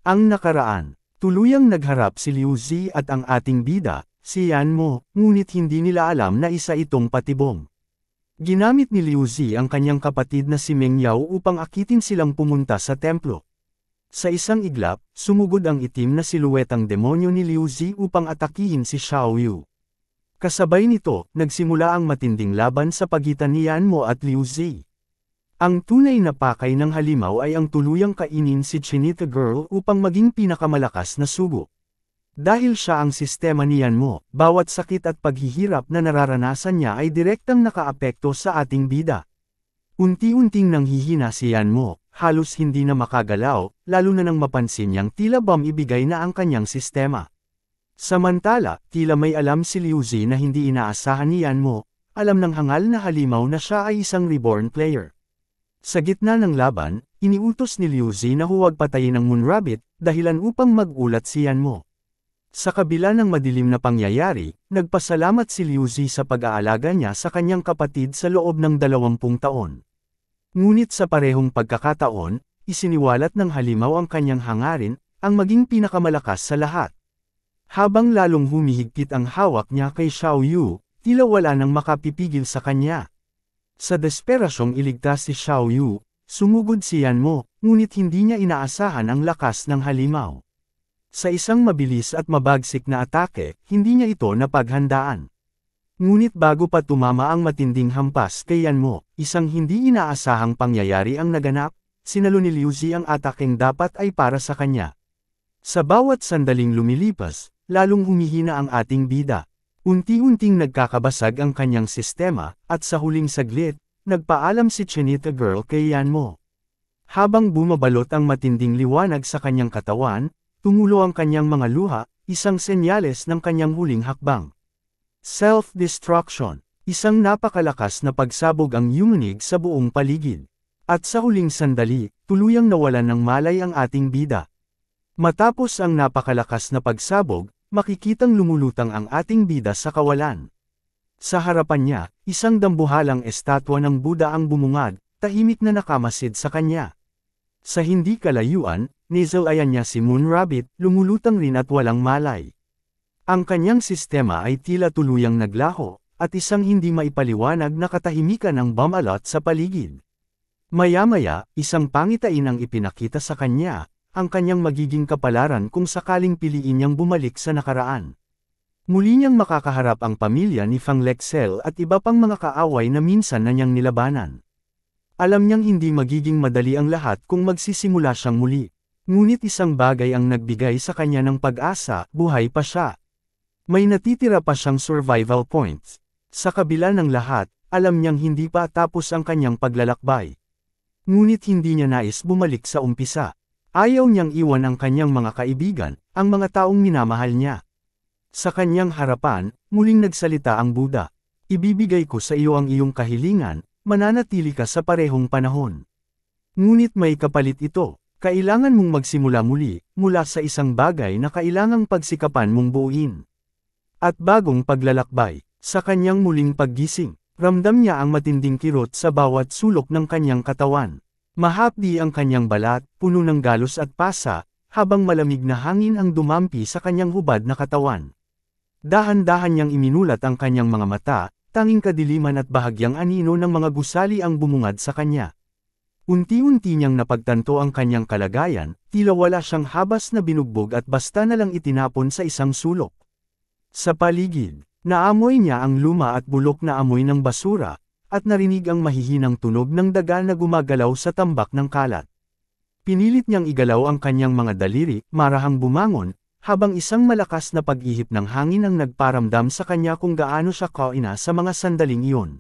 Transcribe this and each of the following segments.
Ang nakaraan. Tuluyang nagharap si Liu Zi at ang ating bida, si Yan Mo, ngunit hindi nila alam na isa itong patibong. Ginamit ni Liu Zi ang kanyang kapatid na si Meng Yao upang akitin silang pumunta sa templo. Sa isang iglap, sumugod ang itim na siluetang demonyo ni Liu Zi upang atakihin si Xiao Yu. Kasabay nito, nagsimula ang matinding laban sa pagitan ni Yan Mo at Liu Zi. Ang tunay na pakay ng halimaw ay ang tuluyang kainin si Chinita Girl upang maging pinakamalakas na sugo. Dahil siya ang sistema ni Yan Mo, bawat sakit at paghihirap na nararanasan niya ay direktang nakaapekto sa ating bida. Unti-unting nanghihina si Yan Mo, halos hindi na makagalaw, lalo na nang mapansin niyang tila ibigay na ang kanyang sistema. Samantala, tila may alam si Liu Zi na hindi inaasahan ni Yan Mo, alam ng hangal na halimaw na siya ay isang reborn player. Sa gitna ng laban, iniutos ni Liu Zi na huwag patayin ang Moon Rabbit, dahilan upang magulat si Yan Mo. Sa kabila ng madilim na pangyayari, nagpasalamat si Liu Zi sa pag-aalaga niya sa kanyang kapatid sa loob ng 20 taon. Ngunit sa parehong pagkakataon, isiniwalat ng halimaw ang kanyang hangarin, ang maging pinakamalakas sa lahat. Habang lalong humihigpit ang hawak niya kay Xiao Yu, tila wala nang makapipigil sa kanya. Sa desperasyong iligtas si Xiao Yu, sumugod si Yan Mo, ngunit hindi niya inaasahan ang lakas ng halimaw. Sa isang mabilis at mabagsik na atake, hindi niya ito napaghandaan. Ngunit bago pa tumama ang matinding hampas kay Yan Mo, isang hindi inaasahang pangyayari ang naganap, sinalo ni Liu Zi ang atakeng dapat ay para sa kanya. Sa bawat sandaling lumilipas, lalong humihina ang ating bida. Unti-unting nagkakabasag ang kanyang sistema, at sa huling saglit, nagpaalam si Chinita Girl kay Yan Mo. Habang bumabalot ang matinding liwanag sa kanyang katawan, tumulo ang kanyang mga luha, isang senyales ng kanyang huling hakbang. Self-destruction, isang napakalakas na pagsabog ang yumunig sa buong paligid. At sa huling sandali, tuluyang nawalan ng malay ang ating bida. Matapos ang napakalakas na pagsabog, makikitang lumulutang ang ating bida sa kawalan. Sa harapan niya, isang dambuhalang estatwa ng Buddha ang bumungad, tahimik na nakamasid sa kanya. Sa hindi kalayuan, nisalayan niya si Moon Rabbit, lumulutang rin at walang malay. Ang kanyang sistema ay tila tuluyang naglaho, at isang hindi maipaliwanag na katahimikan ang bumalot sa paligid. Maya-maya, isang pangitain ang ipinakita sa kanya, ang kanyang magiging kapalaran kung sakaling piliin niyang bumalik sa nakaraan. Muli niyang makakaharap ang pamilya ni Fang Lexel at iba pang mga kaaway na minsan na niyang nilabanan. Alam niyang hindi magiging madali ang lahat kung magsisimula siyang muli. Ngunit isang bagay ang nagbigay sa kanya ng pag-asa, buhay pa siya. May natitira pa siyang survival points. Sa kabila ng lahat, alam niyang hindi pa tapos ang kanyang paglalakbay. Ngunit hindi niya nais bumalik sa umpisa. Ayaw niyang iwan ang kanyang mga kaibigan, ang mga taong minamahal niya. Sa kanyang harapan, muling nagsalita ang Buddha. Ibibigay ko sa iyo ang iyong kahilingan, mananatili ka sa parehong panahon. Ngunit may kapalit ito, kailangan mong magsimula muli, mula sa isang bagay na kailangang pagsikapan mong buuin. At bagong paglalakbay, sa kanyang muling paggising, ramdam niya ang matinding kirot sa bawat sulok ng kanyang katawan. Mahapdi ang kanyang balat, puno ng galos at pasa, habang malamig na hangin ang dumampi sa kanyang hubad na katawan. Dahan-dahan niyang iminulat ang kanyang mga mata, tanging kadiliman at bahagyang anino ng mga gusali ang bumungad sa kanya. Unti-unti niyang napagtanto ang kanyang kalagayan, tila wala siyang habas na binugbog at basta na lang itinapon sa isang sulok. Sa paligid, naamoy niya ang luma at bulok na amoy ng basura, at narinig ang mahihinang tunog ng daga na gumagalaw sa tambak ng kalat. Pinilit niyang igalaw ang kanyang mga daliri, marahang bumangon, habang isang malakas na pag-ihip ng hangin ang nagparamdam sa kanya kung gaano siya kaina sa mga sandaling iyon.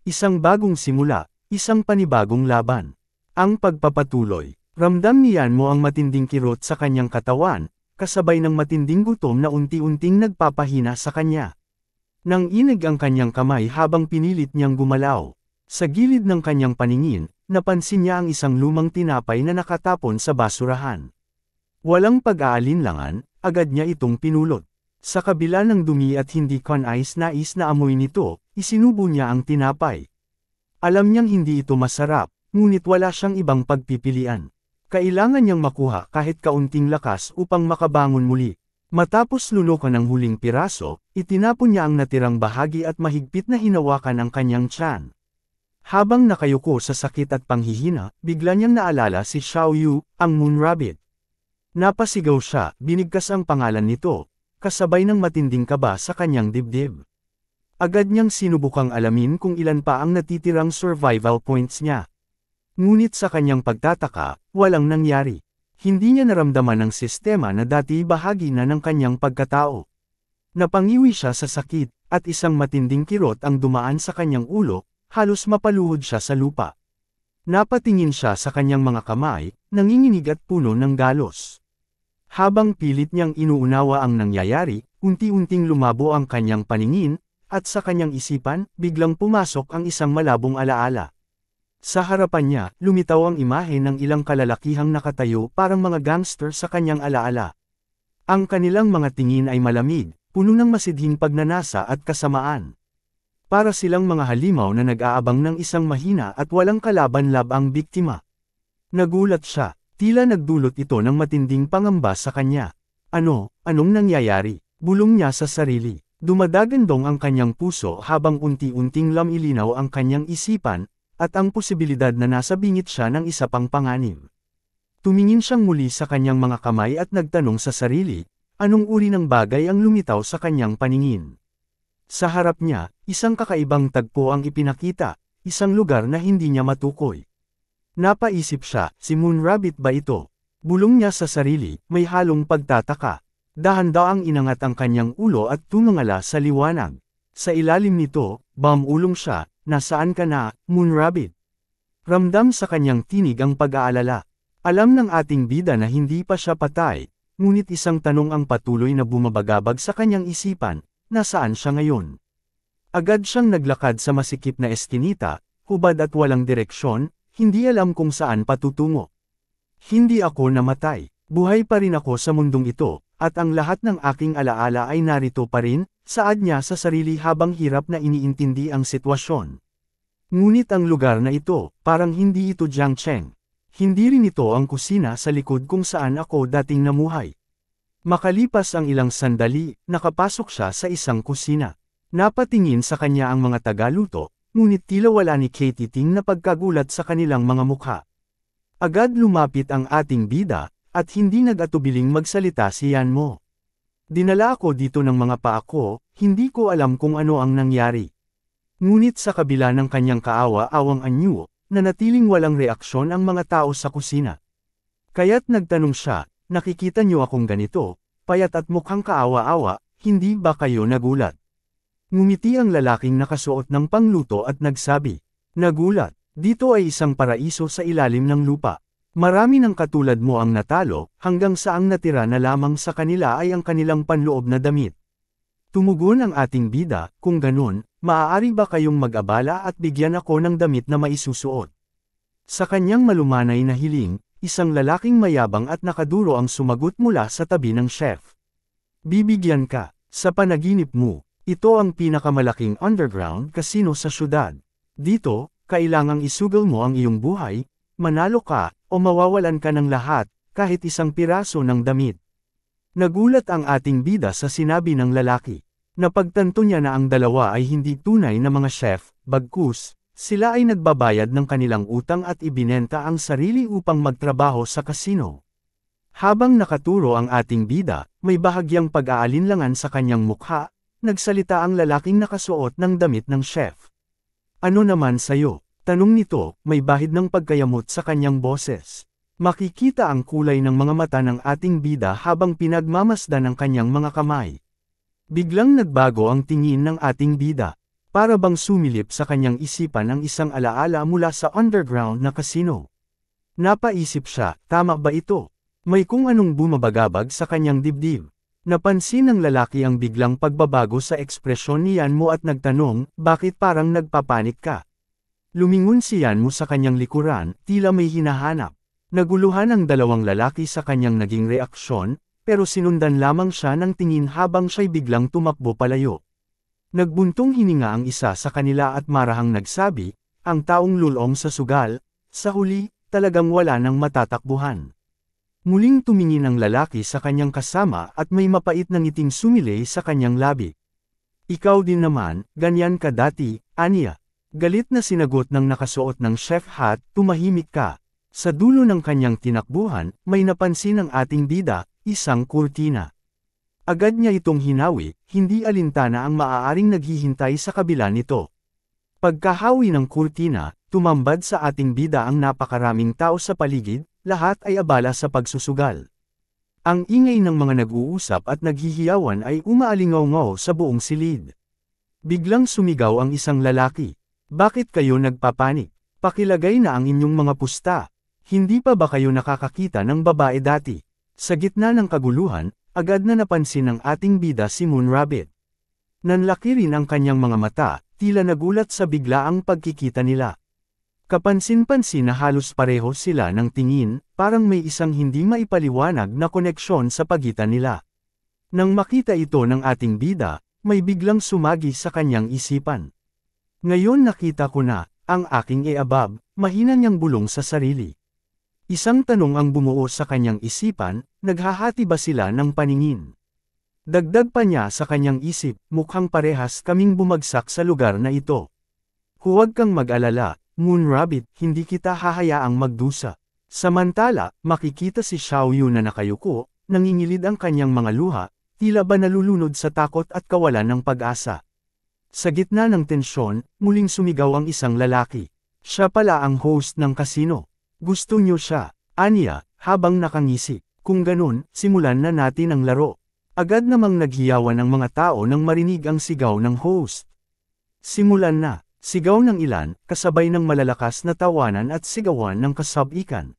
Isang bagong simula, isang panibagong laban. Ang pagpapatuloy, ramdam ni Yan Mo ang matinding kirot sa kanyang katawan, kasabay ng matinding gutom na unti-unting nagpapahina sa kanya. Nang inig ang kanyang kamay habang pinilit niyang gumalaw. Sa gilid ng kanyang paningin, napansin niya ang isang lumang tinapay na nakatapon sa basurahan. Walang pag-aalinlangan, agad niya itong pinulot. Sa kabila ng dumi at hindi kanais-nais na amoy nito, isinubo niya ang tinapay. Alam niyang hindi ito masarap, ngunit wala siyang ibang pagpipilian. Kailangan niyang makuha kahit kaunting lakas upang makabangon muli. Matapos lunukan ng huling piraso, itinapon niya ang natirang bahagi at mahigpit na hinawakan ang kanyang tiyan. Habang nakayuko sa sakit at panghihina, bigla niyang naalala si Xiao Yu, ang Moon Rabbit. Napasigaw siya, binigkas ang pangalan nito, kasabay ng matinding kaba sa kanyang dibdib. Agad niyang sinubukang alamin kung ilan pa ang natitirang survival points niya. Ngunit sa kanyang pagtataka, walang nangyari. Hindi niya naramdaman ang sistema na dati bahagi na ng kanyang pagkatao. Napangiwi siya sa sakit, at isang matinding kirot ang dumaan sa kanyang ulo, halos mapaluhod siya sa lupa. Napatingin siya sa kanyang mga kamay, nanginginig at puno ng galos. Habang pilit niyang inuunawa ang nangyayari, unti-unting lumabo ang kanyang paningin, at sa kanyang isipan, biglang pumasok ang isang malabong alaala. Sa harapan niya, lumitaw ang imahe ng ilang kalalakihang nakatayo parang mga gangster sa kanyang alaala. Ang kanilang mga tingin ay malamig, puno ng masidhing pagnanasa at kasamaan. Para silang mga halimaw na nag-aabang ng isang mahina at walang kalaban-labang biktima. Nagulat siya, tila nagdulot ito ng matinding pangamba sa kanya. Anong nangyayari? Bulong niya sa sarili. Dumadagandong ang kanyang puso habang unti-unting lamilinaw ang kanyang isipan, at ang posibilidad na nasa bingit siya ng isa pang panganib. Tumingin siyang muli sa kanyang mga kamay at nagtanong sa sarili, anong uri ng bagay ang lumitaw sa kanyang paningin. Sa harap niya, isang kakaibang tagpo ang ipinakita, isang lugar na hindi niya matukoy. Napaisip siya, si Moon Rabbit ba ito? Bulong niya sa sarili, may halong pagtataka. Dahan-daang inangat ang kanyang ulo at tumingala sa liwanag. Sa ilalim nito, ulong siya, nasaan ka na, Moon Rabbit? Ramdam sa kanyang tinig ang pag-aalala. Alam ng ating bida na hindi pa siya patay, ngunit isang tanong ang patuloy na bumabagabag sa kanyang isipan, nasaan siya ngayon? Agad siyang naglakad sa masikip na eskinita, hubad at walang direksyon, hindi alam kung saan patutungo. Hindi ako namatay, buhay pa rin ako sa mundong ito. At ang lahat ng aking alaala ay narito pa rin, saad niya sa sarili habang hirap na iniintindi ang sitwasyon. Ngunit ang lugar na ito, parang hindi ito Jiangcheng. Hindi rin ito ang kusina sa likod kung saan ako dating namuhay. Makalipas ang ilang sandali, nakapasok siya sa isang kusina. Napatingin sa kanya ang mga tagaluto, ngunit tila wala ni Katie Ting na pagkagulat sa kanilang mga mukha. Agad lumapit ang ating bida, at hindi nag-atubiling magsalita si Yan Mo. Dinala ako dito ng mga paa ko, hindi ko alam kung ano ang nangyari. Ngunit sa kabila ng kanyang kaawa-awang anyo, nanatiling walang reaksyon ang mga tao sa kusina. Kaya't nagtanong siya, nakikita niyo akong ganito, payat at mukhang kaawa-awa, hindi ba kayo nagulat? Ngumiti ang lalaking nakasuot ng pangluto at nagsabi, nagulat, dito ay isang paraiso sa ilalim ng lupa. Marami ng katulad mo ang natalo, hanggang sa ang natira na lamang sa kanila ay ang kanilang panloob na damit. Tumugon ang ating bida, kung ganun, maaari ba kayong mag-abala at bigyan ako ng damit na maisusuot? Sa kanyang malumanay na hiling, isang lalaking mayabang at nakaduro ang sumagot mula sa tabi ng chef. Bibigyan ka, sa panaginip mo, ito ang pinakamalaking underground casino sa syudad. Dito, kailangang isugal mo ang iyong buhay, manalo ka, o mawawalan ka ng lahat, kahit isang piraso ng damit. Nagulat ang ating bida sa sinabi ng lalaki. Napagtanto niya na ang dalawa ay hindi tunay na mga chef, bagkus, sila ay nagbabayad ng kanilang utang at ibinenta ang sarili upang magtrabaho sa kasino. Habang nakaturo ang ating bida, may bahagyang pag-aalinlangan sa kanyang mukha, nagsalita ang lalaking nakasuot ng damit ng chef. Ano naman sayo? Tanong nito, may bahid ng pagkayamot sa kanyang boses. Makikita ang kulay ng mga mata ng ating bida habang pinagmamasdan ang kanyang mga kamay. Biglang nagbago ang tingin ng ating bida. Para bang sumilip sa kanyang isipan ang isang alaala mula sa underground na kasino. Napaisip siya, tama ba ito? May kung anong bumabagabag sa kanyang dibdib. Napansin ng lalaki ang biglang pagbabago sa ekspresyon ni Yan Mo at nagtanong, bakit parang nagpapanik ka? Lumingon si Yan Mo sa kanyang likuran, tila may hinahanap. Naguluhan ang dalawang lalaki sa kanyang naging reaksyon, pero sinundan lamang siya ng tingin habang siya'y biglang tumakbo palayo. Nagbuntong hininga ang isa sa kanila at marahang nagsabi, ang taong lulong sa sugal, sa huli, talagang wala nang matatakbuhan. Muling tumingin ang lalaki sa kanyang kasama at may mapait na ngiting sumilay sa kanyang labi. Ikaw din naman, ganyan ka dati, Anya. Galit na sinagot ng nakasuot ng chef hat, tumahimik ka. Sa dulo ng kanyang tinakbuhan, may napansin ang ating bida, isang kurtina. Agad niya itong hinawi, hindi alintana ang maaaring naghihintay sa kabila nito. Pagkahawi ng kurtina, tumambad sa ating bida ang napakaraming tao sa paligid, lahat ay abala sa pagsusugal. Ang ingay ng mga nag-uusap at naghihiyawan ay umaalingaw-ngaw sa buong silid. Biglang sumigaw ang isang lalaki. Bakit kayo nagpapanik? Pakilagay na ang inyong mga pusta. Hindi pa ba kayo nakakakita ng babae dati? Sa gitna ng kaguluhan, agad na napansin ng ating bida si Moon Rabbit. Nanlaki rin ang kanyang mga mata, tila nagulat sa biglaang pagkikita nila. Kapansin-pansin na halos pareho sila ng tingin, parang may isang hindi maipaliwanag na koneksyon sa pagitan nila. Nang makita ito ng ating bida, may biglang sumagi sa kanyang isipan. Ngayon nakita ko na, ang aking eabab, mahina niyang bulong sa sarili. Isang tanong ang bumuo sa kanyang isipan, naghahati ba sila ng paningin? Dagdag pa niya sa kanyang isip, mukhang parehas kaming bumagsak sa lugar na ito. Huwag kang mag-alala, Moon Rabbit, hindi kita hahayaang magdusa. Samantala, makikita si Xiao Yu na nakayuko, nangingilid ang kanyang mga luha, tila ba nalulunod sa takot at kawalan ng pag-asa. Sa gitna ng tensyon, muling sumigaw ang isang lalaki. Siya pala ang host ng kasino. Gusto niyo siya, Anya, habang nakangisi. Kung ganun, simulan na natin ang laro. Agad namang naghiyawan ang mga tao nang marinig ang sigaw ng host. Simulan na. Sigaw ng ilan, kasabay ng malalakas na tawanan at sigawan ng kasab-ikan.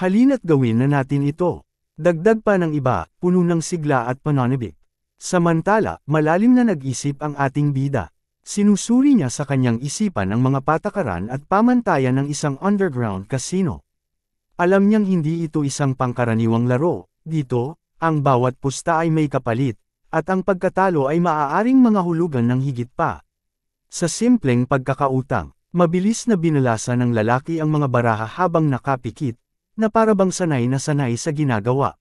Halina't gawin na natin ito. Dagdag pa ng iba, puno ng sigla at pananabik. Samantala, malalim na nag-isip ang ating bida. Sinusuri niya sa kanyang isipan ang mga patakaran at pamantayan ng isang underground casino. Alam niyang hindi ito isang pangkaraniwang laro. Dito, ang bawat pusta ay may kapalit, at ang pagkatalo ay maaaring mga hulugan ng higit pa. Sa simpleng pagkakautang, mabilis na binalasa ng lalaki ang mga baraha habang nakapikit, na parabang sanay na sanay sa ginagawa.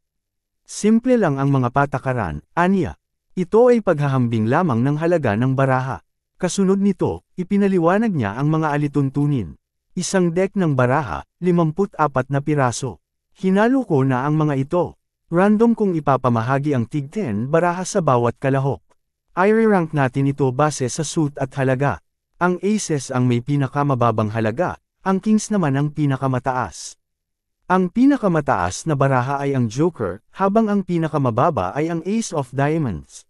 Simple lang ang mga patakaran, Anya. Ito ay paghahambing lamang ng halaga ng baraha. Kasunod nito, ipinaliwanag niya ang mga alituntunin. Isang deck ng baraha, 54 na piraso. Hinalo ko na ang mga ito. Random kong ipapamahagi ang tig-10 baraha sa bawat kalahok. I-rank natin ito base sa suit at halaga. Ang aces ang may pinakamababang halaga, ang kings naman ang pinakamataas. Ang pinakamataas na baraha ay ang joker, habang ang pinakamababa ay ang ace of diamonds.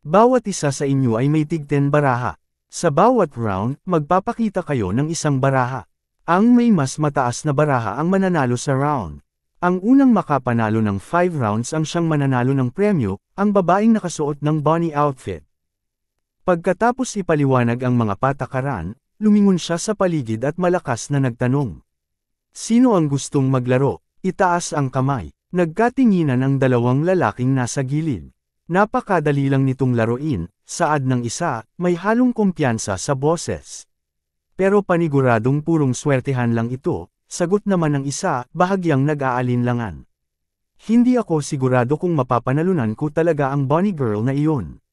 Bawat isa sa inyo ay may tig-10 baraha. Sa bawat round, magpapakita kayo ng isang baraha. Ang may mas mataas na baraha ang mananalo sa round. Ang unang makapanalo ng 5 rounds ang siyang mananalo ng premyo, ang babaeng nakasuot ng bunny outfit. Pagkatapos ipaliwanag ang mga patakaran, lumingon siya sa paligid at malakas na nagtanong. Sino ang gustong maglaro? Itaas ang kamay. Nagkatinginan ang dalawang lalaking nasa gilid. Napakadali lang nitong laruin, saad ng isa, may halong kumpiyansa sa boses. Pero paniguradong purong swertehan lang ito. Sagot naman ng isa, bahagyang nag-aalinlangan. Hindi ako sigurado kung mapapanalunan ko talaga ang bunny girl na iyon.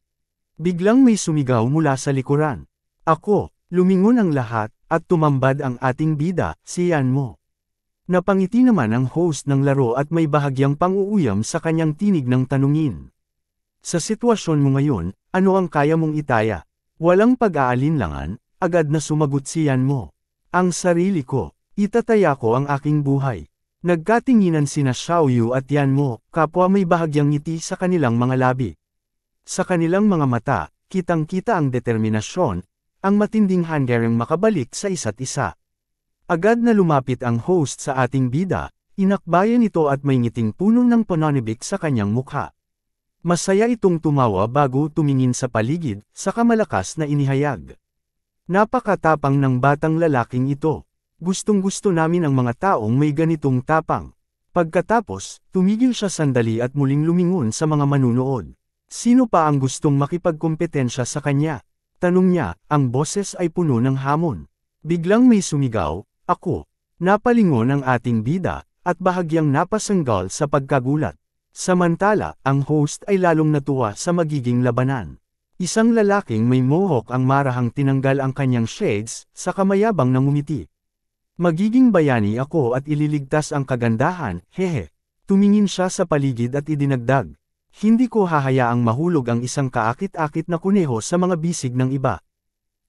Biglang may sumigaw mula sa likuran. Ako, lumingon ang lahat, at tumambad ang ating bida, si Yan mo. Napangiti naman ang host ng laro at may bahagyang pang-uuyam sa kanyang tinig ng tanungin. Sa sitwasyon mo ngayon, ano ang kaya mong itaya? Walang pag-aalinlangan, agad na sumagot si Yan mo. Ang sarili ko. Itataya ko ang aking buhay. Nagkatinginan sina Xiao Yu at Yan mo, kapwa may bahagyang ngiti sa kanilang mga labi. Sa kanilang mga mata, kitang-kita ang determinasyon, ang matinding hangaring makabalik sa isa't isa. Agad na lumapit ang host sa ating bida, inakbayan ito at may ngiting puno ng pananibik sa kanyang mukha. Masaya itong tumawa bago tumingin sa paligid, saka malakas na inihayag. Napakatapang ng batang lalaking ito. Gustong-gusto namin ang mga taong may ganitong tapang. Pagkatapos, tumigil siya sandali at muling lumingon sa mga manunood. Sino pa ang gustong makipagkompetensya sa kanya? Tanong niya, ang boses ay puno ng hamon. Biglang may sumigaw, ako. Napalingon ang ating bida, at bahagyang napasanggal sa pagkagulat. Samantala, ang host ay lalong natuwa sa magiging labanan. Isang lalaking may mohawk ang marahang tinanggal ang kanyang shades, sa kamayabang na ngumiti. Magiging bayani ako at ililigtas ang kagandahan, hehe. Tumingin siya sa paligid at idinagdag. Hindi ko hahayaang mahulog ang isang kaakit-akit na kuneho sa mga bisig ng iba.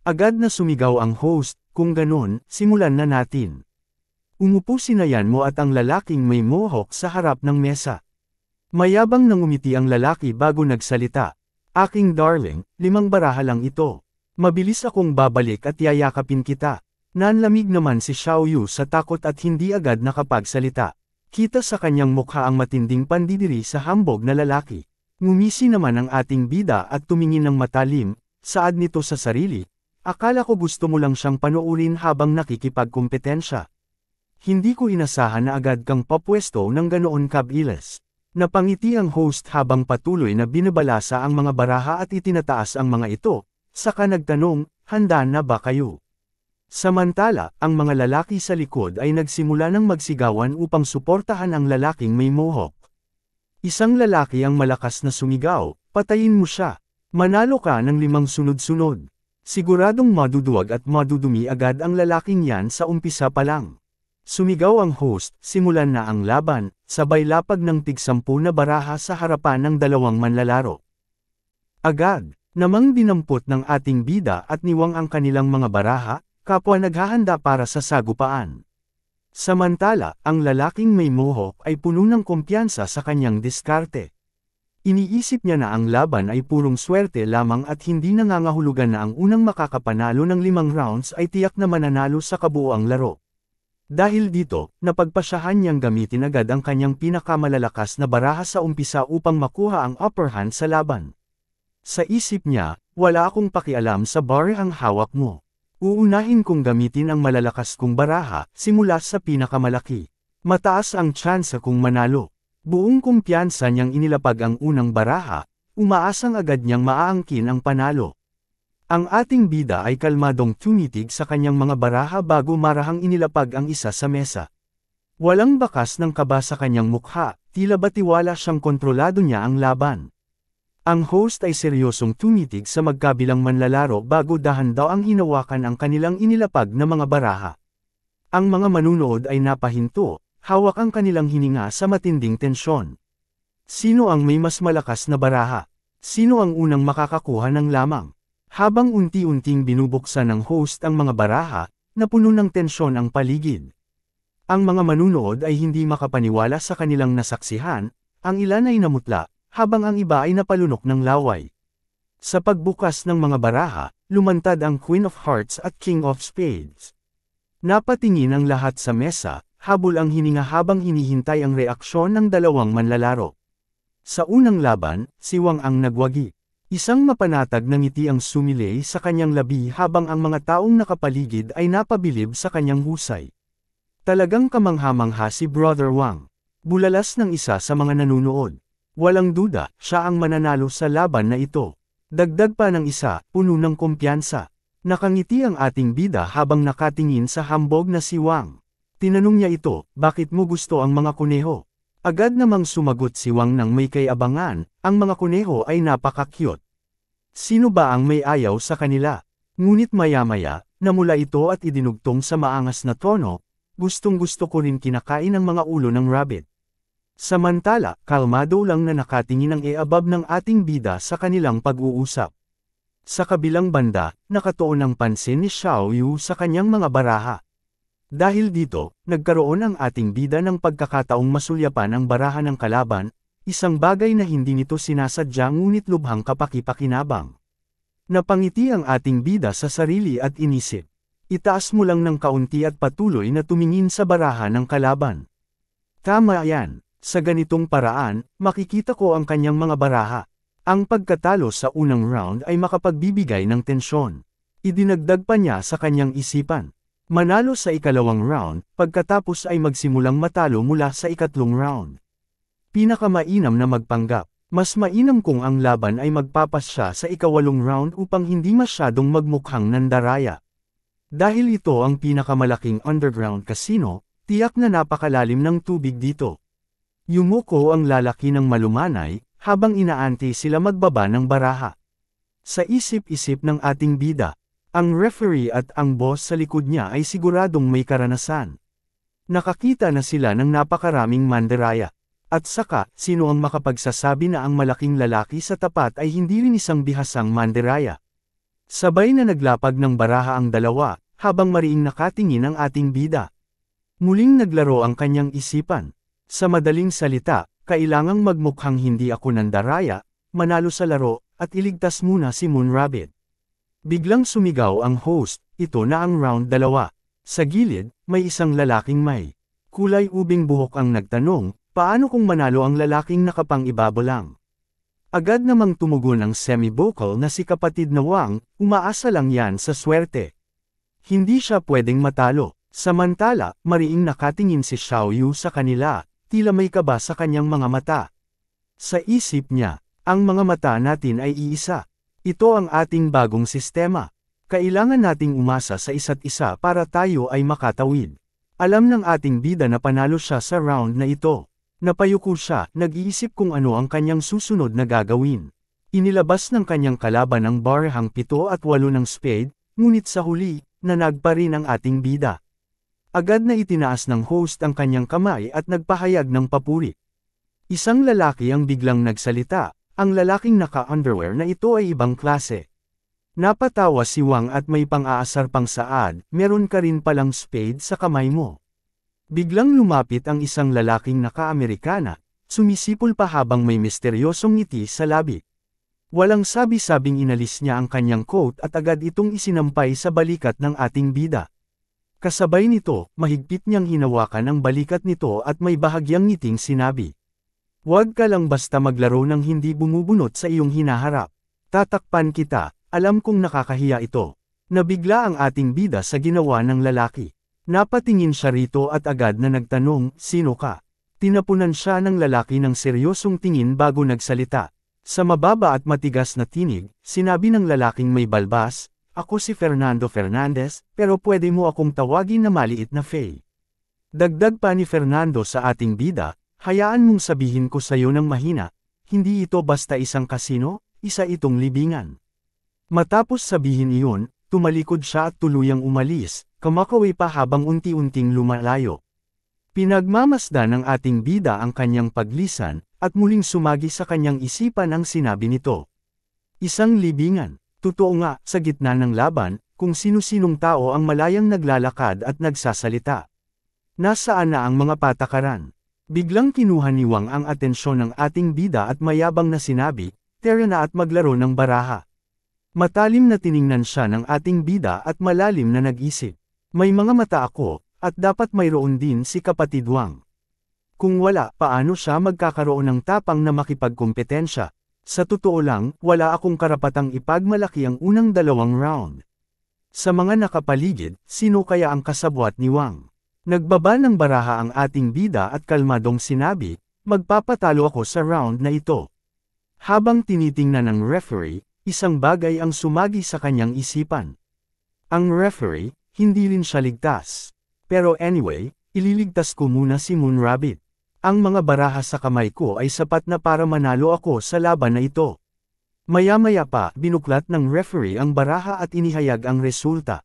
Agad na sumigaw ang host, kung ganun, simulan na natin. Umupo sinayan mo at ang lalaking may mohawk sa harap ng mesa. Mayabang nang ngumiti ang lalaki bago nagsalita. Aking darling, 5 baraha lang ito. Mabilis akong babalik at yayakapin kita. Nanlamig naman si Xiaoyu sa takot at hindi agad nakapagsalita. Kita sa kanyang mukha ang matinding pandidiri sa hambog na lalaki. Ngumisi naman ang ating bida at tumingin ng matalim, saad nito sa sarili. Akala ko gusto mo lang siyang panuulin habang nakikipagkumpetensya. Hindi ko inasahan na agad kang papwesto ng ganoon kabilis. Napangiti ang host habang patuloy na binabalasa ang mga baraha at itinataas ang mga ito, saka nagtanong, handa na ba kayo? Samantala, ang mga lalaki sa likod ay nagsimula ng magsigawan upang suportahan ang lalaking may mohawk. Isang lalaki ang malakas na sumigaw, patayin mo siya. Manalo ka ng 5 sunod-sunod. Siguradong maduduwag at madudumi agad ang lalaking yan sa umpisa pa lang. Sumigaw ang host, simulan na ang laban, sabay lapag ng tig-10 na baraha sa harapan ng 2 manlalaro. Agad, namang dinampot ng ating bida at niwang ang kanilang mga baraha, kapwa naghahanda para sa sagupaan. Samantala, ang lalaking may mohawk ay puno ng kumpiyansa sa kanyang diskarte. Iniisip niya na ang laban ay purong swerte lamang at hindi nangangahulugan na ang unang makakapanalo ng 5 rounds ay tiyak na mananalo sa kabuuang laro. Dahil dito, napagpasyahan niyang gamitin agad ang kanyang pinakamalalakas na baraha sa umpisa upang makuha ang upper hand sa laban. Sa isip niya, wala akong pakialam sa barahang hawak mo. Uunahin kong gamitin ang malalakas kong baraha, simula sa pinakamalaki. Mataas ang tsansa kong manalo. Buong kumpiyansa niyang inilapag ang unang baraha, umaasang agad niyang maaangkin ang panalo. Ang ating bida ay kalmadong tumitig sa kanyang mga baraha bago marahang inilapag ang isa sa mesa. Walang bakas ng kaba sa kanyang mukha, tila ba tiwala siyang kontrolado niya ang laban. Ang host ay seryosong tumitig sa magkabilang manlalaro bago dahan-daw ang hinawakan ang kanilang inilapag na mga baraha. Ang mga manunood ay napahinto, hawak ang kanilang hininga sa matinding tensyon. Sino ang may mas malakas na baraha? Sino ang unang makakakuha ng lamang? Habang unti-unting binubuksan ng host ang mga baraha, napuno ng tensyon ang paligid. Ang mga manunood ay hindi makapaniwala sa kanilang nasaksihan, ang ilan ay namutla, habang ang iba ay napalunok ng laway. Sa pagbukas ng mga baraha, lumantad ang Queen of Hearts at King of Spades. Napatingin ang lahat sa mesa, habol ang hininga habang hinihintay ang reaksyon ng 2 manlalaro. Sa unang laban, si Wang ang nagwagi. Isang mapanatag na ngiti ang sumilay sa kanyang labi habang ang mga taong nakapaligid ay napabilib sa kanyang husay. Talagang kamangha-mangha si Brother Wang. Bulalas ng isa sa mga nanunood. Walang duda, siya ang mananalo sa laban na ito. Dagdag pa ng isa, puno ng kumpiyansa. Nakangiti ang ating bida habang nakatingin sa hambog na si Wang. Tinanong niya ito, bakit mo gusto ang mga kuneho? Agad namang sumagot si Wang nang may kayabangan, ang mga kuneho ay napaka-cute. Sino ba ang may ayaw sa kanila? Ngunit maya-maya, namula ito at idinugtong sa maangas na tono, gustong-gusto ko rin kinakain ang mga ulo ng rabbit. Samantala, kalmado lang na nakatingin ang eabab ng ating bida sa kanilang pag-uusap. Sa kabilang banda, nakatuon ang pansin ni Xiaoyu sa kanyang mga baraha. Dahil dito, nagkaroon ang ating bida ng pagkakataong masulyapan ang baraha ng kalaban, isang bagay na hindi nito sinasadya ngunit lubhang kapaki-pakinabang. Napangiti ang ating bida sa sarili at inisip. Itaas mo lang ng kaunti at patuloy na tumingin sa baraha ng kalaban. Tama yan, sa ganitong paraan, makikita ko ang kanyang mga baraha. Ang pagkatalo sa unang round ay makapagbibigay ng tensyon. Idinagdag pa niya sa kanyang isipan. Manalo sa ikalawang round, pagkatapos ay magsimulang matalo mula sa ikatlong round. Pinakamainam na magpanggap. Mas mainam kung ang laban ay magpapasya sa ikawalong round upang hindi masyadong magmukhang nandaraya. Dahil ito ang pinakamalaking underground casino, tiyak na napakalalim ng tubig dito. Yumuko ang lalaki ng malumanay, habang inaantay sila magbaba ng baraha. Sa isip-isip ng ating bida, ang referee at ang boss sa likod niya ay siguradong may karanasan. Nakakita na sila ng napakaraming mandiraya. At saka, sino ang makapagsasabi na ang malaking lalaki sa tapat ay hindi rin isang bihasang mandiraya? Sabay na naglapag ng baraha ang dalawa, habang mariing nakatingin ang ating bida. Muling naglaro ang kanyang isipan. Sa madaling salita, kailangang magmukhang hindi ako nandaraya, manalo sa laro, at iligtas muna si Moonrabbit. Biglang sumigaw ang host, ito na ang round 2. Sa gilid, may isang lalaking may kulay ubing buhok ang nagtanong, paano kung manalo ang lalaking nakapang-ibabo lang? Agad namang tumugon ang semi-vocal na si kapatid na Wang, umaasa lang yan sa swerte. Hindi siya pwedeng matalo. Samantala, mariing nakatingin si Xiao Yu sa kanila, tila may kaba sa kanyang mga mata. Sa isip niya, ang mga mata natin ay iisa. Ito ang ating bagong sistema. Kailangan nating umasa sa isa't isa para tayo ay makatawid. Alam ng ating bida na panalo siya sa round na ito. Napayuko siya, nag-iisip kung ano ang kanyang susunod na gagawin. Inilabas ng kanyang kalaban ang barahang 7 at 8 ng spade, ngunit sa huli, nanag pa rin ang ating bida. Agad na itinaas ng host ang kanyang kamay at nagpahayag ng papuri. Isang lalaki ang biglang nagsalita, ang lalaking naka-underwear na ito ay ibang klase. Napatawa si Wang at may pang-aasar pang saad, meron ka rin palang spade sa kamay mo. Biglang lumapit ang isang lalaking naka-Amerikana, sumisipol pa habang may misteryosong ngiti sa labi. Walang sabi-sabing inalis niya ang kanyang coat at agad itong isinampay sa balikat ng ating bida. Kasabay nito, mahigpit niyang hinawakan ang balikat nito at may bahagyang ngiting sinabi. Huwag ka lang basta maglaro ng hindi bumubunot sa iyong hinaharap. Tatakpan kita, alam kong nakakahiya ito. Nabigla ang ating bida sa ginawa ng lalaki. Napatingin siya rito at agad na nagtanong, sino ka? Tinapunan siya ng lalaki ng seryosong tingin bago nagsalita. Sa mababa at matigas na tinig, sinabi ng lalaking may balbas, ako si Fernando Fernandez, pero pwede mo akong tawagin na maliit na Faye. Dagdag pa ni Fernando sa ating bida, hayaan mong sabihin ko sa iyo ng mahina, hindi ito basta isang kasino, isa itong libingan. Matapos sabihin iyon, tumalikod siya at tuluyang umalis, kamakaway pa habang unti-unting lumalayo. Pinagmamasdan ng ating bida ang kanyang paglisan, at muling sumagi sa kanyang isipan ang sinabi nito. Isang libingan, totoo nga, sa gitna ng laban, kung sino-sinong tao ang malayang naglalakad at nagsasalita. Nasaan na ang mga patakaran? Biglang kinuha ni Wang ang atensyon ng ating bida at mayabang na sinabi, tara na at maglaro ng baraha. Matalim na tiningnan siya ng ating bida at malalim na nag-isip. May mga mata ako, at dapat mayroon din si kapatid Wang. Kung wala, paano siya magkakaroon ng tapang na makipagkompetensya? Sa totoo lang, wala akong karapatang ipagmalaki ang unang 2 round. Sa mga nakapaligid, sino kaya ang kasabwat ni Wang? Nagbaba ng baraha ang ating bida at kalmadong sinabi, magpapatalo ako sa round na ito. Habang tinitingnan ng referee, isang bagay ang sumagi sa kanyang isipan. Ang referee, hindi rin siya ligtas. Pero anyway, ililigtas ko muna si Moonrabbit. Ang mga baraha sa kamay ko ay sapat na para manalo ako sa laban na ito. Maya-maya pa, binuklat ng referee ang baraha at inihayag ang resulta.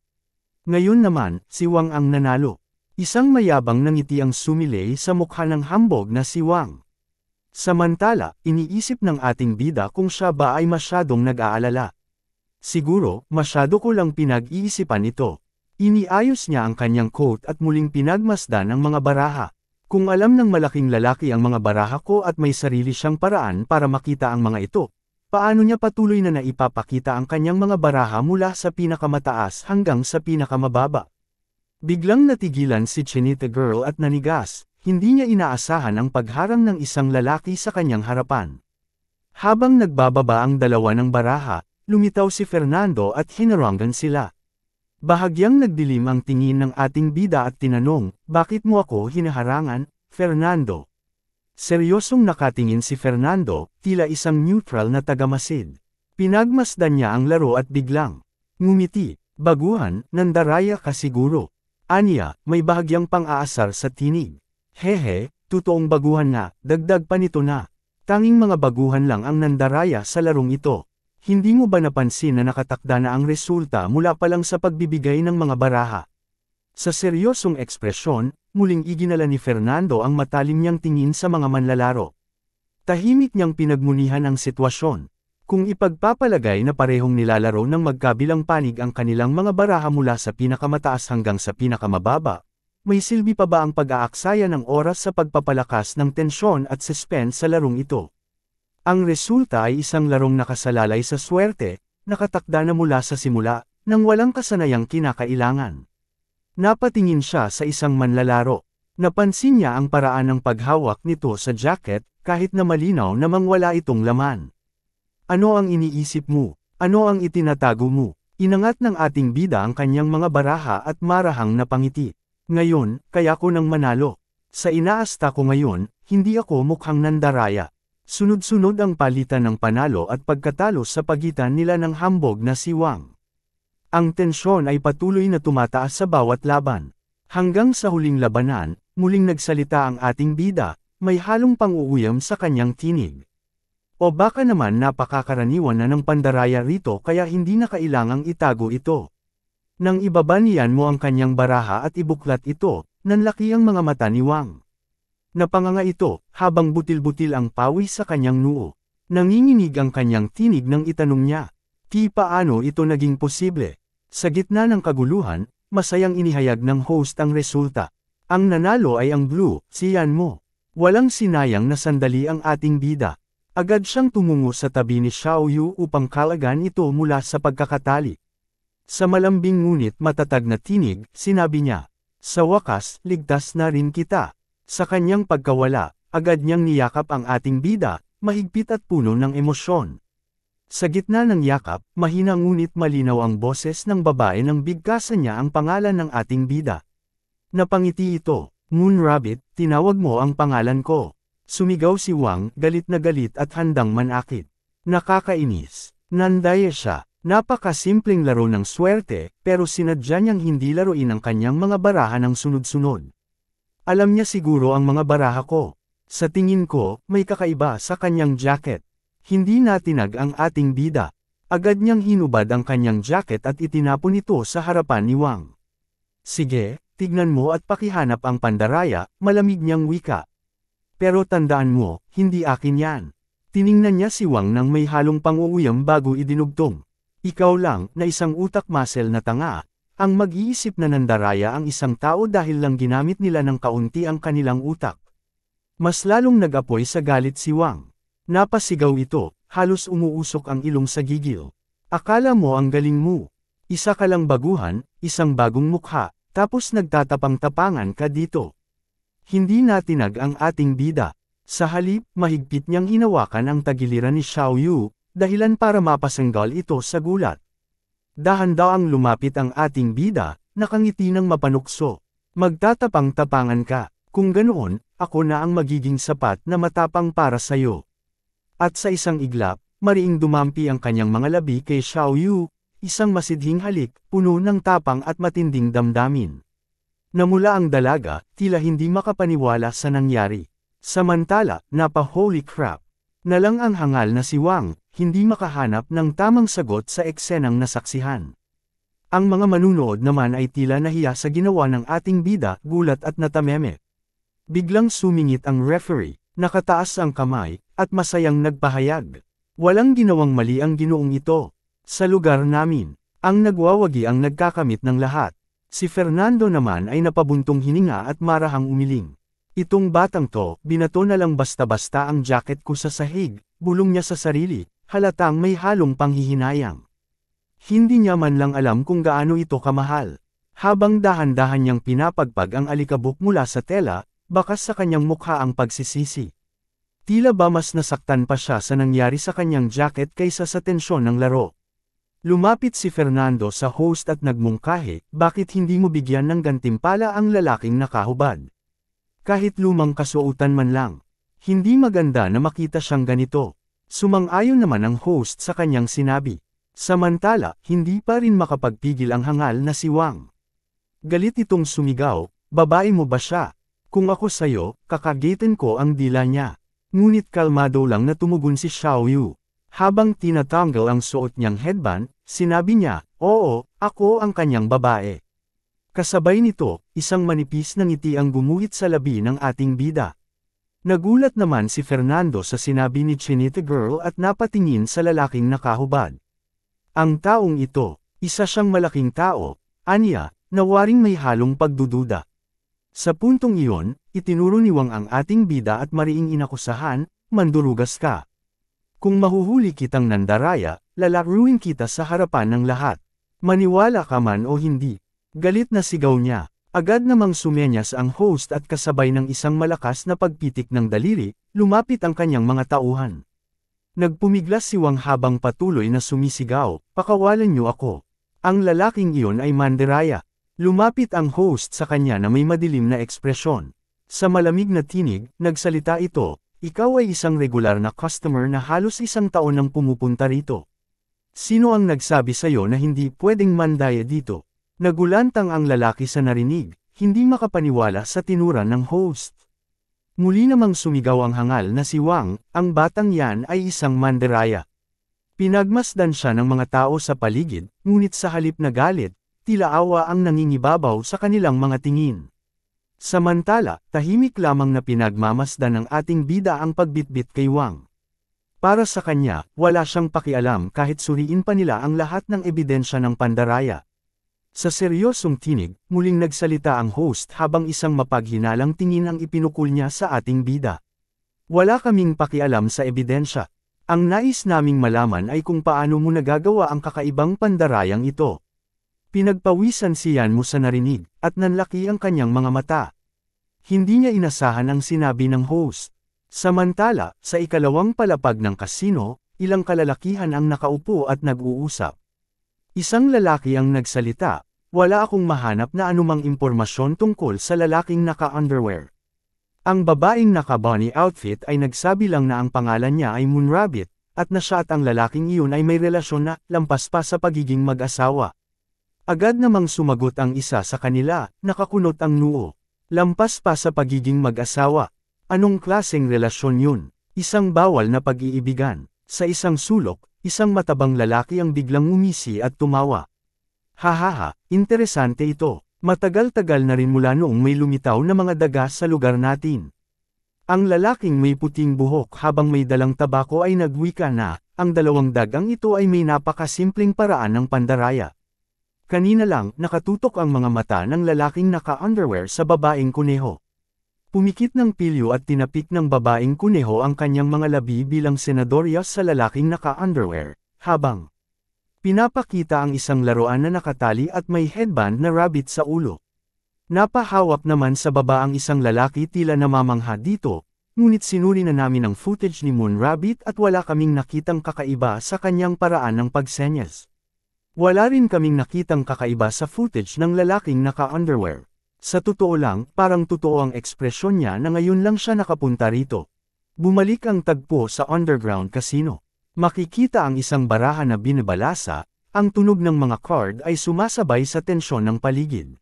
Ngayon naman, si Wang ang nanalo. Isang mayabang na ngiti ang sumilay sa mukha ng hambog na si Wang. Samantala, iniisip ng ating bida kung siya ba ay masyadong nag-aalala. Siguro, masyado ko lang pinag-iisipan ito. Iniayos niya ang kanyang coat at muling pinagmasdan ang mga baraha. Kung alam ng malaking lalaki ang mga baraha ko at may sarili siyang paraan para makita ang mga ito, paano niya patuloy na naipapakita ang kanyang mga baraha mula sa pinakamataas hanggang sa pinakamababa? Biglang natigilan si Chinita Girl at nanigas, hindi niya inaasahan ang pagharang ng isang lalaki sa kanyang harapan. Habang nagbababa ang dalawa ng baraha, lumitaw si Fernando at hinarangan sila. Bahagyang nagdilim ang tingin ng ating bida at tinanong, bakit mo ako hinaharangan, Fernando? Seryosong nakatingin si Fernando, tila isang neutral na tagamasid. Pinagmasdan niya ang laro at biglang ngumiti. Baguhan, nandaraya ka siguro. Aniya, may bahagyang pang-aasar sa tinig. Hehe, totoong baguhan na, dagdag pa nito na. Tanging mga baguhan lang ang nandaraya sa larong ito. Hindi mo ba napansin na nakatakda na ang resulta mula pa lang sa pagbibigay ng mga baraha? Sa seryosong ekspresyon, muling iginala ni Fernando ang matalim niyang tingin sa mga manlalaro. Tahimik niyang pinagmunihan ang sitwasyon. Kung ipagpapalagay na parehong nilalaro ng magkabilang panig ang kanilang mga baraha mula sa pinakamataas hanggang sa pinakamababa, may silbi pa ba ang pag-aaksaya ng oras sa pagpapalakas ng tensyon at suspense sa larong ito? Ang resulta ay isang larong nakasalalay sa swerte, nakatakda na mula sa simula, nang walang kasanayang kinakailangan. Napatingin siya sa isang manlalaro. Napansin niya ang paraan ng paghawak nito sa jacket, kahit na malinaw namang wala itong laman. Ano ang iniisip mo? Ano ang itinatago mo? Inangat ng ating bida ang kanyang mga baraha at marahang napangiti. Ngayon, kaya ko nang manalo. Sa inaasta ko ngayon, hindi ako mukhang nandaraya. Sunod-sunod ang palitan ng panalo at pagkatalo sa pagitan nila ng hambog na si Wang. Ang tensyon ay patuloy na tumataas sa bawat laban. Hanggang sa huling labanan, muling nagsalita ang ating bida, may halong pang-uuyam sa kanyang tinig. O baka naman napakakaraniwan na ng pandaraya rito kaya hindi na kailangang itago ito. Nang ibaba niyan mo ang kanyang baraha at ibuklat ito, nanlaki ang mga mata ni Wang. Napanganga ito, habang butil-butil ang pawis sa kanyang noo. Nanginginig ang kanyang tinig nang itanong niya. Paano ito naging posible? Sa gitna ng kaguluhan, masayang inihayag ng host ang resulta. Ang nanalo ay ang blue, si Yan Mo. Walang sinayang na sandali ang ating bida. Agad siyang tumungo sa tabi ni Xiao Yu upang kalagan ito mula sa pagkakatali. Sa malambing ngunit matatag na tinig, sinabi niya, "Sa wakas, ligtas na rin kita." Sa kanyang pagkawala, agad niyang niyakap ang ating bida, mahigpit at puno ng emosyon. Sa gitna ng yakap, mahina ngunit malinaw ang boses ng babae nang bigkasan niya ang pangalan ng ating bida. Napangiti ito, "Moon Rabbit, tinawag mo ang pangalan ko." Sumigaw si Wang, galit na galit at handang manakit. Nakakainis. Nandaya siya. Napakasimpleng laro ng swerte, pero sinadya niyang hindi laruin ang kanyang mga baraha ng sunod-sunod. Alam niya siguro ang mga baraha ko. Sa tingin ko, may kakaiba sa kanyang jacket. Hindi natinag ang ating bida. Agad niyang hinubad ang kanyang jacket at itinapon ito sa harapan ni Wang. "Sige, tignan mo at pakihanap ang pandaraya," malamig niyang wika. "Pero tandaan mo, hindi akin yan." Tiningnan niya si Wang nang may halong pang-uuyam bago idinugtong. "Ikaw lang, na isang utak muscle na tanga, ang mag-iisip na nandaraya ang isang tao dahil lang ginamit nila ng kaunti ang kanilang utak." Mas lalong nag-apoy sa galit si Wang. Napasigaw ito, halos umuusok ang ilong sa gigil. "Akala mo ang galing mo. Isa ka lang baguhan, isang bagong mukha, tapos nagtatapang-tapangan ka dito." Hindi natinag ang ating bida. Sa halip, mahigpit niyang hinawakan ang tagiliran ni Xiao Yu, dahilan para mapasanggal ito sa gulat. Dahan-daang lumapit ang ating bida, nakangiti ng mapanukso. "Magtatapang-tapangan ka. Kung ganoon, ako na ang magiging sapat na matapang para sayo." At sa isang iglap, mariing dumampi ang kanyang mga labi kay Xiao Yu, isang masidhing halik, puno ng tapang at matinding damdamin. Namula ang dalaga, tila hindi makapaniwala sa nangyari. Samantala, napa-holy crap. Nalang ang hangal na si Wang, hindi makahanap ng tamang sagot sa eksenang nasaksihan. Ang mga manunood naman ay tila nahiya sa ginawa ng ating bida, gulat at natameme. Biglang sumingit ang referee, nakataas ang kamay, at masayang nagpahayag. "Walang ginawang mali ang ginoong ito. Sa lugar namin, ang nagwawagi ang nagkakamit ng lahat." Si Fernando naman ay napabuntong hininga at marahang umiling. "Itong batang to, binato na lang basta-basta ang jacket ko sa sahig," bulong niya sa sarili, halatang may halong panghihinayang. Hindi niya man lang alam kung gaano ito kamahal. Habang dahan-dahan niyang pinapagpag ang alikabok mula sa tela, bakas sa kanyang mukha ang pagsisisi. Tila ba mas nasaktan pa siya sa nangyari sa kanyang jacket kaysa sa tensyon ng laro. Lumapit si Fernando sa host at nagmungkahi, "Bakit hindi mo bigyan ng gantimpala ang lalaking nakahubad? Kahit lumang kasuotan man lang. Hindi maganda na makita siyang ganito." Sumang-ayon naman ang host sa kanyang sinabi. Samantala, hindi pa rin makapagpigil ang hangal na si Wang. Galit itong sumigaw, babae mo ba siya? Kung ako sayo, kakagitin ko ang dila niya. Ngunit kalmado lang na tumugon si Xiao Yu. Habang tinatanggal ang suot niyang headband, sinabi niya, oo, ako ang kanyang babae. Kasabay nito, isang manipis na ngiti ang gumuhit sa labi ng ating bida. Nagulat naman si Fernando sa sinabi ni Chinita Girl at napatingin sa lalaking nakahubad. Ang taong ito, isa siyang malaking tao, anya, na waring may halong pagdududa. Sa puntong iyon, itinuro ni Wang ang ating bida at mariing inakusahan, mandurugas ka. Kung mahuhuli kitang nandaraya, lalaruin kita sa harapan ng lahat. Maniwala ka man o hindi. Galit na sigaw niya. Agad namang sumenyas ang host at kasabay ng isang malakas na pagpitik ng daliri, lumapit ang kanyang mga tauhan. Nagpumiglas si Wang habang patuloy na sumisigaw, pakawalan niyo ako. Ang lalaking iyon ay mandaraya. Lumapit ang host sa kanya na may madilim na ekspresyon. Sa malamig na tinig, nagsalita ito, ikaw ay isang regular na customer na halos isang taon nang pumupunta rito. Sino ang nagsabi sa'yo na hindi pwedeng mandaya dito? Nagulantang ang lalaki sa narinig, hindi makapaniwala sa tinura ng host. Muli namang sumigaw ang hangal na si Wang, ang batang yan ay isang mandaraya. Pinagmasdan siya ng mga tao sa paligid, ngunit sa halip na galit, tila awa ang nangingibabaw sa kanilang mga tingin. Samantala, tahimik lamang na pinagmamasdan ng ating bida ang pagbitbit kay Wang. Para sa kanya, wala siyang pakialam kahit suriin pa nila ang lahat ng ebidensya ng pandaraya. Sa seryosong tinig, muling nagsalita ang host habang isang mapaghinalang tingin ang ipinukul niya sa ating bida. Wala kaming pakialam sa ebidensya. Ang nais naming malaman ay kung paano mo nagagawa ang kakaibang pandarayang ito. Pinagpawisan siyan mo sa narinig, at nanlaki ang kanyang mga mata. Hindi niya inasahan ang sinabi ng host. Samantala, sa ikalawang palapag ng kasino, ilang kalalakihan ang nakaupo at nag-uusap. Isang lalaki ang nagsalita, wala akong mahanap na anumang impormasyon tungkol sa lalaking naka-underwear. Ang babaeng naka-bunny outfit ay nagsabi lang na ang pangalan niya ay Moonrabbit, at na siya at ang lalaking iyon ay may relasyon na lampas pa sa pagiging mag-asawa. Agad namang sumagot ang isa sa kanila, nakakunot ang noo. Lampas pa sa pagiging mag-asawa. Anong klaseng relasyon yun? Isang bawal na pag-iibigan. Sa isang sulok, isang matabang lalaki ang biglang umisi at tumawa. Hahaha, interesante ito. Matagal-tagal na rin mula noong may lumitaw na mga daga sa lugar natin. Ang lalaking may puting buhok habang may dalang tabako ay nagwika na, ang dalawang dagang ito ay may napakasimpleng paraan ng pandaraya. Kanina lang, nakatutok ang mga mata ng lalaking naka-underwear sa babaeng kuneho. Pumikit ng pilyo at tinapik ng babaeng kuneho ang kanyang mga labi bilang senadorya sa lalaking naka-underwear, habang pinapakita ang isang laruan na nakatali at may headband na rabbit sa ulo. Napahawak naman sa baba ang isang lalaki tila namamangha dito, ngunit sinuri na namin ang footage ni Moonrabbit at wala kaming nakitang kakaiba sa kanyang paraan ng pagsenyas. Wala rin kaming nakitang kakaiba sa footage ng lalaking naka-underwear. Sa totoo lang, parang totoo ang ekspresyon niya na ngayon lang siya nakapunta rito. Bumalik ang tagpo sa underground casino. Makikita ang isang baraha na binabalasa, ang tunog ng mga card ay sumasabay sa tensyon ng paligid.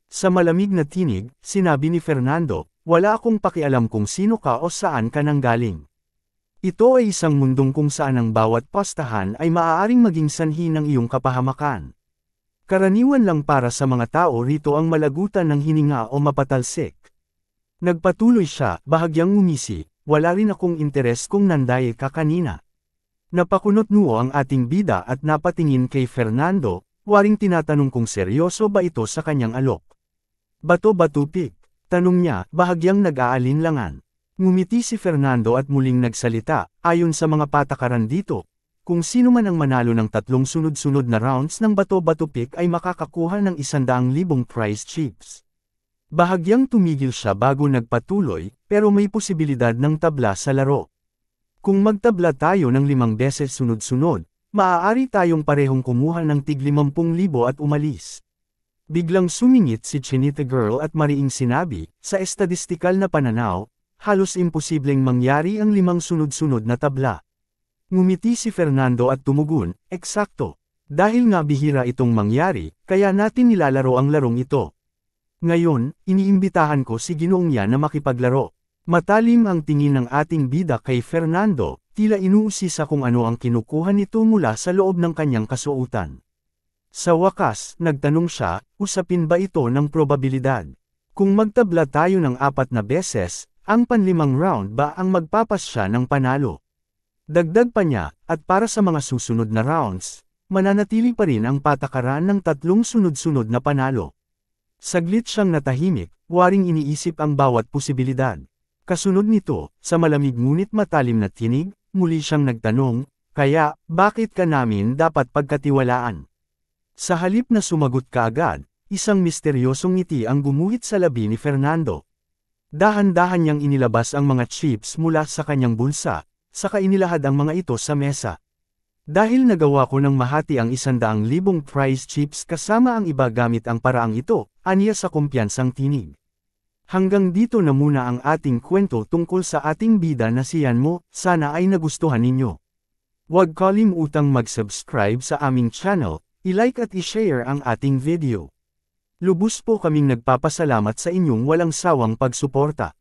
Sa malamig na tinig, sinabi ni Fernando, wala akong pakialam kung sino ka o saan ka nanggaling. Ito ay isang mundong kung saan ang bawat postahan ay maaaring maging sanhi ng iyong kapahamakan. Karaniwan lang para sa mga tao rito ang malagutan ng hininga o mapatalsik. Nagpatuloy siya, bahagyang umisi, wala rin akong interes kung nandaye ka kanina. Napakunot noo ang ating bida at napatingin kay Fernando, waring tinatanong kung seryoso ba ito sa kanyang alok. Bato-batupik, tanong niya, bahagyang nag-aalinlangan. Ngumiti si Fernando at muling nagsalita, ayon sa mga patakaran dito. Kung sino man ang manalo ng 3 sunod-sunod na rounds ng bato-batupik ay makakakuha ng 100,000 prize chips. Bahagyang tumigil siya bago nagpatuloy, pero may posibilidad ng tabla sa laro. Kung magtabla tayo ng 5 beses sunod-sunod, maaari tayong parehong kumuha ng tig 50,000 at umalis. Biglang sumingit si Chinita Girl at mariing sinabi, sa estadistikal na pananaw, halos imposibleng mangyari ang 5 sunod-sunod na tabla. Ngumiti si Fernando at tumugon, eksakto. Dahil nga bihira itong mangyari, kaya natin nilalaro ang larong ito. Ngayon, iniimbitahan ko si Ginoong yan na makipaglaro. Matalim ang tingin ng ating bida kay Fernando, tila inuusisa kung ano ang kinukuha nito mula sa loob ng kanyang kasuotan. Sa wakas, nagtanong siya, usapin ba ito ng probabilidad? Kung magtabla tayo ng 4 na beses, ang panlimang round ba ang magpapasya ng panalo? Dagdag pa niya, at para sa mga susunod na rounds, mananatili pa rin ang patakaran ng 3 sunod-sunod na panalo. Saglit siyang natahimik, waring iniisip ang bawat posibilidad. Kasunod nito, sa malamig ngunit matalim na tinig, muli siyang nagtanong, kaya, bakit ka namin dapat pagkatiwalaan? Sa halip na sumagot kaagad, isang misteryosong ngiti ang gumuhit sa labi ni Fernando. Dahan-dahan niyang inilabas ang mga chips mula sa kanyang bulsa, saka inilahad ang mga ito sa mesa. Dahil nagawa ko ng mahati ang 100,000 prize chips kasama ang iba gamit ang paraang ito, aniya sa kumpiyansang tinig. Hanggang dito na muna ang ating kwento tungkol sa ating bida na si Yanmo, sana ay nagustuhan ninyo. Huwag kalimutang mag-subscribe sa aming channel, i-like at i-share ang ating video. Lubos po kaming nagpapasalamat sa inyong walang sawang pagsuporta.